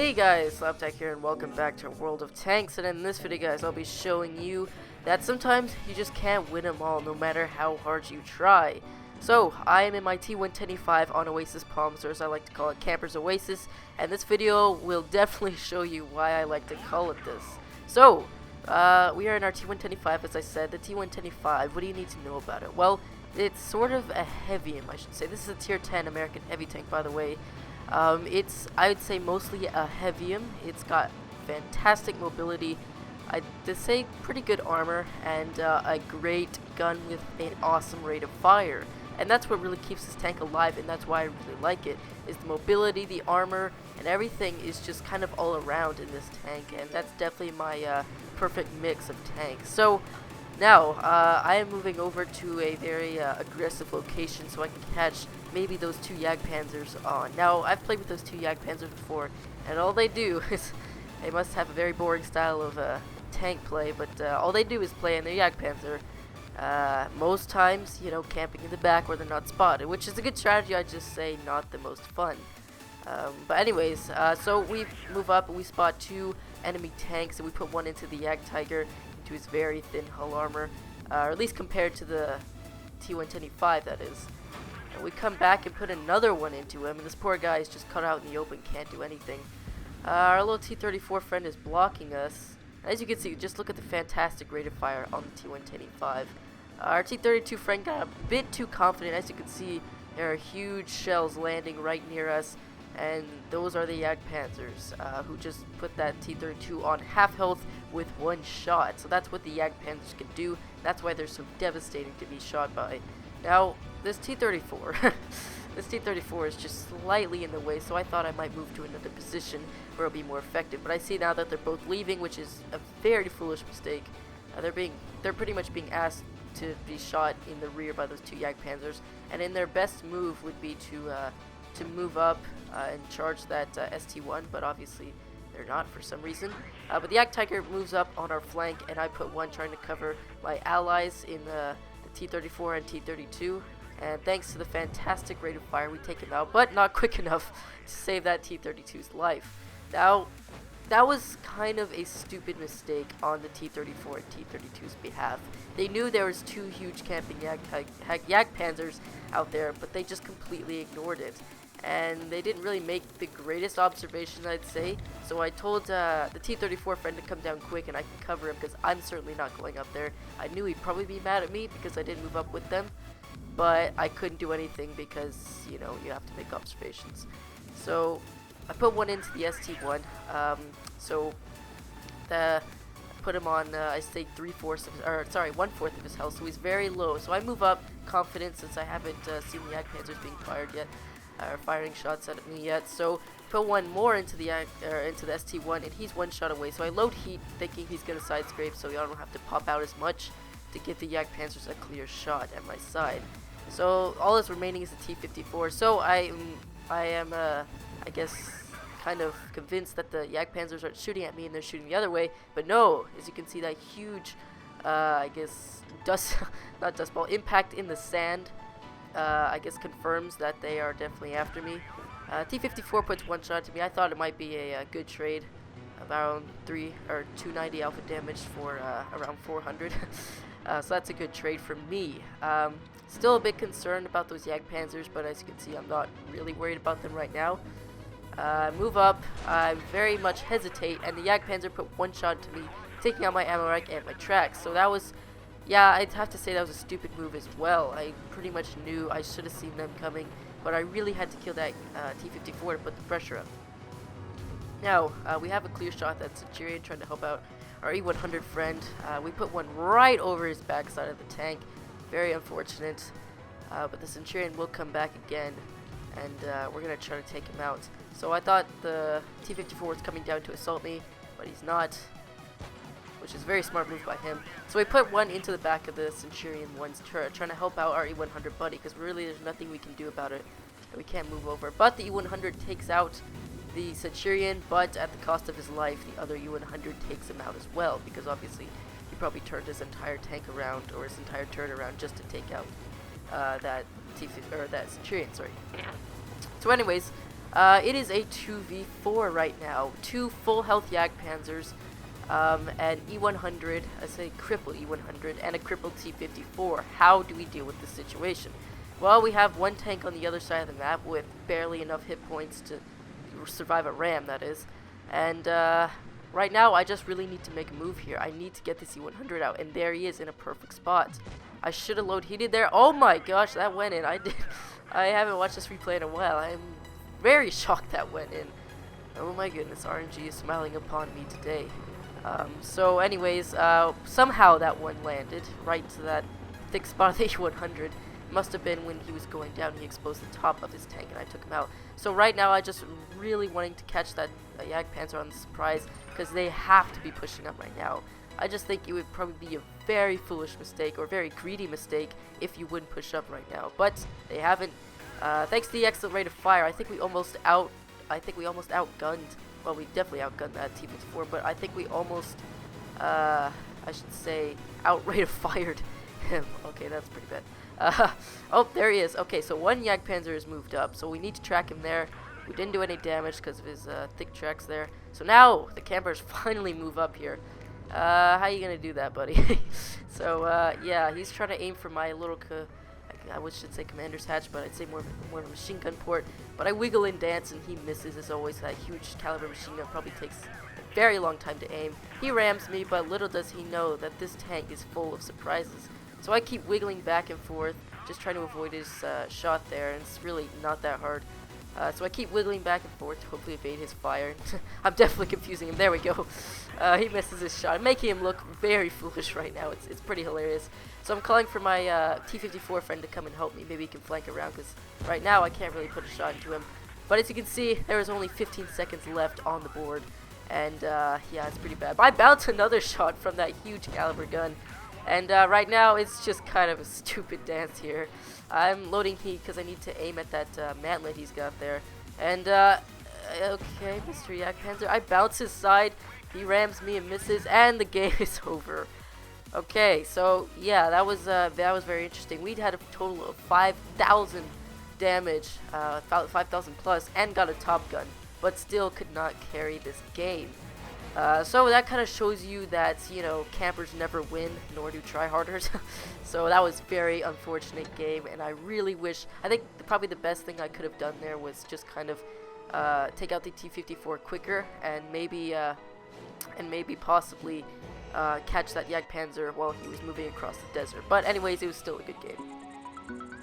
Hey guys, Slaptech here and welcome back to World of Tanks, and in this video guys I'll be showing you that sometimes you just can't win them all no matter how hard you try. So, I am in my T125 on Oasis Palms, or as I like to call it, Camper's Oasis, and this video will definitely show you why I like to call it this. So, we are in our T125, as I said. The T125, what do you need to know about it? Well, it's sort of a heavium, I should say. This is a tier 10 American heavy tank, by the way. It's, I would say, mostly a heavium. It's got fantastic mobility, I'd say pretty good armor, and a great gun with an awesome rate of fire. And that's what really keeps this tank alive, and that's why I really like it, is the mobility, the armor, and everything is just kind of all around in this tank, and that's definitely my perfect mix of tanks. So, now, I am moving over to a very aggressive location so I can catch maybe those two Jagdpanzers on. Now, I've played with those two Jagdpanzers before, and all they do is, they must have a very boring style of tank play, but all they do is play in their Jagdpanzer. Most times, you know, camping in the back where they're not spotted, which is a good strategy, I just say not the most fun. But anyways, so we move up and we spot two enemy tanks, and we put one into the Jagdtiger, to his very thin hull armor, or at least compared to the T125, that is. And we come back and put another one into him, and this poor guy is just cut out in the open, can't do anything. Our little T-34 friend is blocking us. As you can see, just look at the fantastic rate of fire on the T125. Our T-32 friend got a bit too confident. As you can see, there are huge shells landing right near us, and those are the Jagdpanzers, who just put that T-32 on half health with one shot. So that's what the Jagdpanzers can do. That's why they're so devastating to be shot by. Now, this T-34, this T-34 is just slightly in the way, so I thought I might move to another position where it'll be more effective. But I see now that they're both leaving, which is a very foolish mistake. They're pretty much being asked to be shot in the rear by those two Jagdpanzers, and in their best move would be to move up and charge that ST1, but obviously they're not for some reason. But the Jagdtiger moves up on our flank, and I put one trying to cover my allies in the T-34 and T-32. And thanks to the fantastic rate of fire, we take him out, but not quick enough to save that T-32's life. Now, that was kind of a stupid mistake on the T-34 and T-32's behalf. They knew there was two huge camping Jagdpanzers out there, but they just completely ignored it. And they didn't really make the greatest observation, I'd say. So I told the T-34 friend to come down quick and I can cover him, because I'm certainly not going up there. I knew he'd probably be mad at me because I didn't move up with them, but I couldn't do anything because, you know, you have to make observations. So I put one into the ST1. I put him on, I say 1/4 of his health, so he's very low. So I move up confident since I haven't seen the Jagdpanzers being fired yet. Firing shots at me yet, so put one more into the ST1, and he's one shot away. So I load heat, thinking he's gonna side scrape, so I don't have to pop out as much to give the Jagdpanzers a clear shot at my side. So all that's remaining is the T-54. So I am, I guess, kind of convinced that the Jagdpanzers are shooting at me and they're shooting the other way, but no. As you can see, that huge, I guess, not dust ball impact in the sand. I guess confirms that they are definitely after me. T-54 puts one shot to me. I thought it might be a good trade, around 290 alpha damage for around 400. So that's a good trade for me. Still a bit concerned about those Jagdpanzers, but as you can see, I'm not really worried about them right now. Move up. I very much hesitate, and the Jagdpanzer put one shot to me, taking out my ammo rack and my tracks. So that was, yeah, I'd have to say that was a stupid move as well. I pretty much knew I should have seen them coming, but I really had to kill that T-54 to put the pressure up. Now, we have a clear shot at Centurion trying to help out our E100 friend. We put one right over his backside of the tank. Very unfortunate, but the Centurion will come back again, and we're going to try to take him out. So I thought the T-54 was coming down to assault me, but he's not, which is a very smart move by him. So we put one into the back of the Centurion one's turret, trying to help out our E100 buddy, because really there's nothing we can do about it, and we can't move over. But the E100 takes out the Centurion, but at the cost of his life, the other E100 takes him out as well, because obviously he probably turned his entire tank around, or his entire turret around, just to take out that Centurion, sorry. So anyways, It is a 2v4 right now. 2 full health Jagdpanzers, an E100, I say cripple E100, and a crippled T-54. How do we deal with this situation? Well, we have one tank on the other side of the map with barely enough hit points to survive a ram, that is. And right now, I just really need to make a move here. I need to get this E100 out, and there he is in a perfect spot. I should have load heated there. Oh my gosh, that went in. I haven't watched this replay in a while. I'm very shocked that went in. Oh my goodness, RNG is smiling upon me today. So anyways, somehow that one landed right to that thick spot of the E100. Must have been when he was going down, he exposed the top of his tank and I took him out. So right now I just really wanting to catch that Jagdpanzer on the surprise, because they have to be pushing up right now. I just think it would probably be a very foolish mistake or very greedy mistake if you wouldn't push up right now. But they haven't. Thanks to the excellent rate of fire, I think we almost outgunned. Well, we definitely outgunned that T-54, but I think we almost, I should say, outrate of fired him. Okay, that's pretty bad. Oh, there he is. Okay, so one Jagdpanzer has moved up, so we need to track him there. We didn't do any damage because of his thick tracks there. So now the campers finally move up here. How you gonna do that, buddy? So yeah, he's trying to aim for my little I should say commander's hatch, but I'd say more of a machine gun port. But I wiggle and dance, and he misses as always. That huge caliber machine gun probably takes a very long time to aim. He rams me, but little does he know that this tank is full of surprises. So I keep wiggling back and forth, just trying to avoid his shot there, and it's really not that hard. So I keep wiggling back and forth to hopefully evade his fire. I'm definitely confusing him. There we go. He misses his shot, making him look very foolish right now. It's pretty hilarious. So I'm calling for my T-54 friend to come and help me. Maybe he can flank around, because right now I can't really put a shot into him. But as you can see, there is only 15 seconds left on the board. And yeah, it's pretty bad. But I bounced another shot from that huge caliber gun. And right now, it's just kind of a stupid dance here. I'm loading heat because I need to aim at that mantlet he's got there. And, okay, Mr. Jagdpanzer, I bounce his side, he rams me and misses, and the game is over. Okay, so, yeah, that was very interesting. We'd had a total of 5,000 damage, 5,000 plus, and got a top gun, but still could not carry this game. So that kind of shows you that, you know, campers never win, nor do tryharders. So that was very unfortunate game, and I really wish, I think probably the best thing I could have done there was just kind of take out the T-54 quicker, and maybe possibly catch that Jagdpanzer while he was moving across the desert. But anyways, it was still a good game.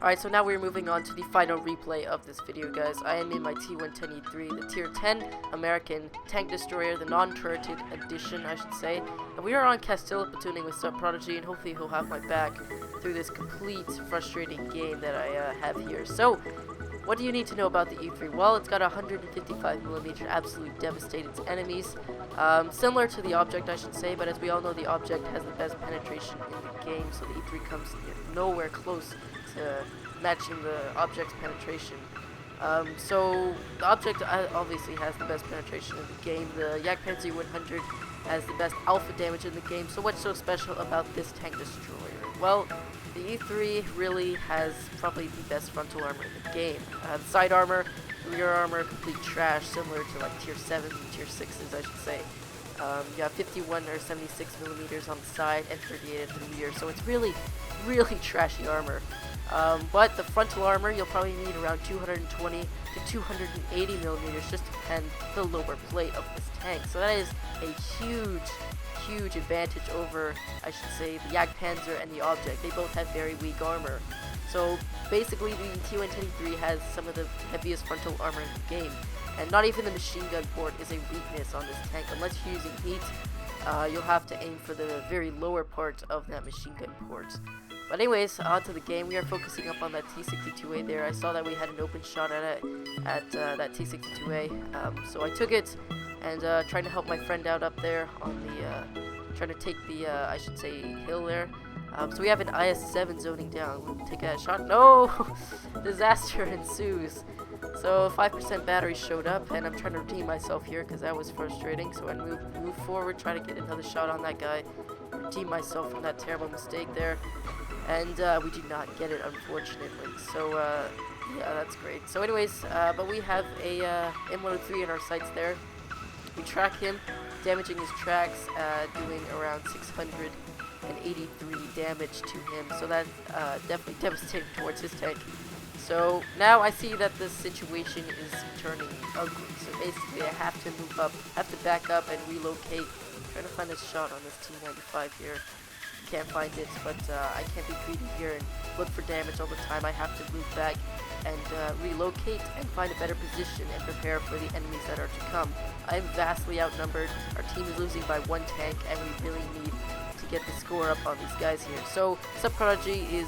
Alright, so now we're moving on to the final replay of this video, guys. I am in my T-110E3, the Tier 10 American Tank Destroyer, the non-turreted edition, I should say. And we are on Castilla platooning with Sub Prodigy, and hopefully he'll have my back through this complete frustrating game that I have here. So, what do you need to know about the E3? Well, it's got 155mm, absolutely devastated its enemies. Similar to the Object, I should say, but as we all know, the Object has the best penetration in the game, so the E3 comes nowhere close to matching the Object's penetration. So the Object obviously has the best penetration in the game. The Jagdpanzer 100 has the best alpha damage in the game. So what's so special about this tank destroyer? Well, the E3 really has probably the best frontal armor in the game. The side armor, rear armor, complete trash, similar to like Tier 7s and Tier 6s, I should say. You have 51 or 76mm on the side and 38 at the rear, so it's really trashy armor. But the frontal armor, you'll probably need around 220 to 280mm just to pen the lower plate of this tank. So that is a huge advantage over, I should say, the Jagdpanzer and the Object. They both have very weak armor. So basically the T-110E3 has some of the heaviest frontal armor in the game. And not even the machine gun port is a weakness on this tank. Unless you're using heat, you'll have to aim for the very lower part of that machine gun port. But anyways, on to the game. We are focusing up on that T-62A there. I saw that we had an open shot at that T-62A. So I took it and trying to help my friend out up there on the, trying to take the, I should say, hill there. So we have an IS-7 zoning down. We'll take a shot. No! Disaster ensues. So 5% battery showed up, and I'm trying to redeem myself here because that was frustrating. So I move forward, try to get another shot on that guy, redeem myself from that terrible mistake there. And we did not get it, unfortunately. So Yeah, that's great. So anyways, but we have a M103 in our sights there. We track him, damaging his tracks, doing around 683 damage to him. So that definitely devastating towards his tank. So now I see that this situation is turning ugly. So basically I have to move up, have to back up and relocate. I'm trying to find a shot on this T95 here. Can't find it, but I can't be greedy here and look for damage all the time. I have to move back and relocate and find a better position and prepare for the enemies that are to come. I am vastly outnumbered. Our team is losing by 1 tank, and we really need to get the score up on these guys here. So Prodigy is,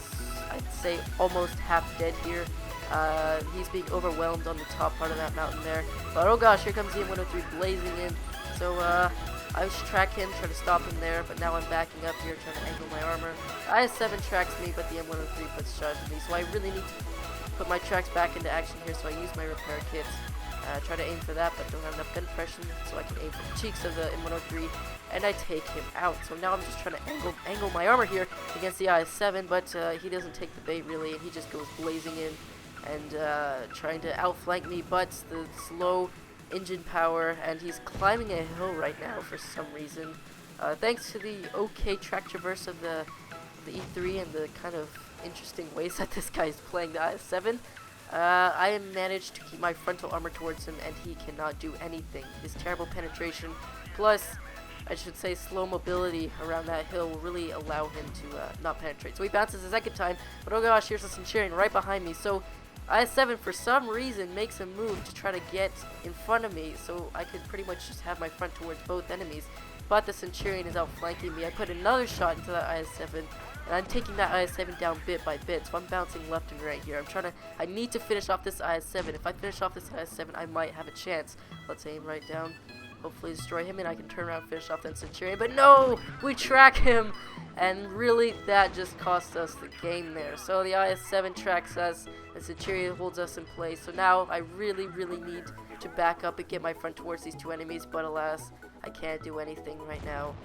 I'd say, almost half dead here. He's being overwhelmed on the top part of that mountain there. But oh gosh, here comes the M103 blazing in. So I was track him, trying to stop him there, but now I'm backing up here, trying to angle my armor. IS-7 tracks me, but the M103 puts shots at me, so I really need to put my tracks back into action here, so I use my repair kits. Try to aim for that, but don't have enough gun pressure, so I can aim for the cheeks of the M103, and I take him out. So now I'm just trying to angle my armor here against the IS-7, but he doesn't take the bait really, and he just goes blazing in and trying to outflank me, but the slow engine power, and he's climbing a hill right now for some reason. Thanks to the okay track traverse of the E3 and the kind of interesting ways that this guy is playing the IS-7, I managed to keep my frontal armor towards him, and he cannot do anything. His terrible penetration, plus, I should say, slow mobility around that hill will really allow him to not penetrate. So he bounces a second time, but oh gosh, here's a Centurion right behind me. So IS-7, for some reason, makes a move to try to get in front of me, so I could pretty much just have my front towards both enemies. But the Centurion is outflanking me. I put another shot into that IS-7, and I'm taking that IS-7 down bit by bit, so I'm bouncing left and right here. I need to finish off this IS-7. If I finish off this IS-7, I might have a chance. Let's aim right down. Hopefully destroy him, and I can turn around and finish off that Centurion. But no! We track him! And really, that just cost us the game there. So the IS-7 tracks us, and Centurion holds us in place. So now I really, really need to back up and get my front towards these 2 enemies, but alas, I can't do anything right now.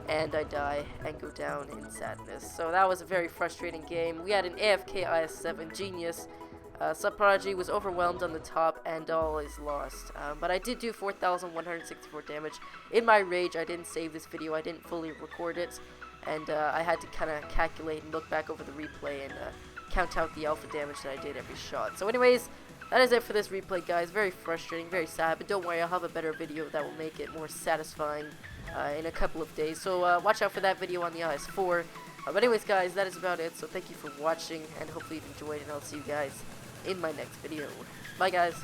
And I die and go down in sadness. So that was a very frustrating game. We had an AFK IS-7 genius. Prodigy was overwhelmed on the top, and all is lost. But I did do 4,164 damage. In my rage, I didn't save this video. I didn't fully record it. And I had to kind of calculate and look back over the replay and count out the alpha damage that I did every shot. So anyways, that is it for this replay, guys. Very frustrating, very sad. But don't worry, I'll have a better video that will make it more satisfying in a couple of days. So watch out for that video on the IS-4. But anyways, guys, that is about it. So thank you for watching, and hopefully you've enjoyed, and I'll see you guys in my next video. Bye, guys.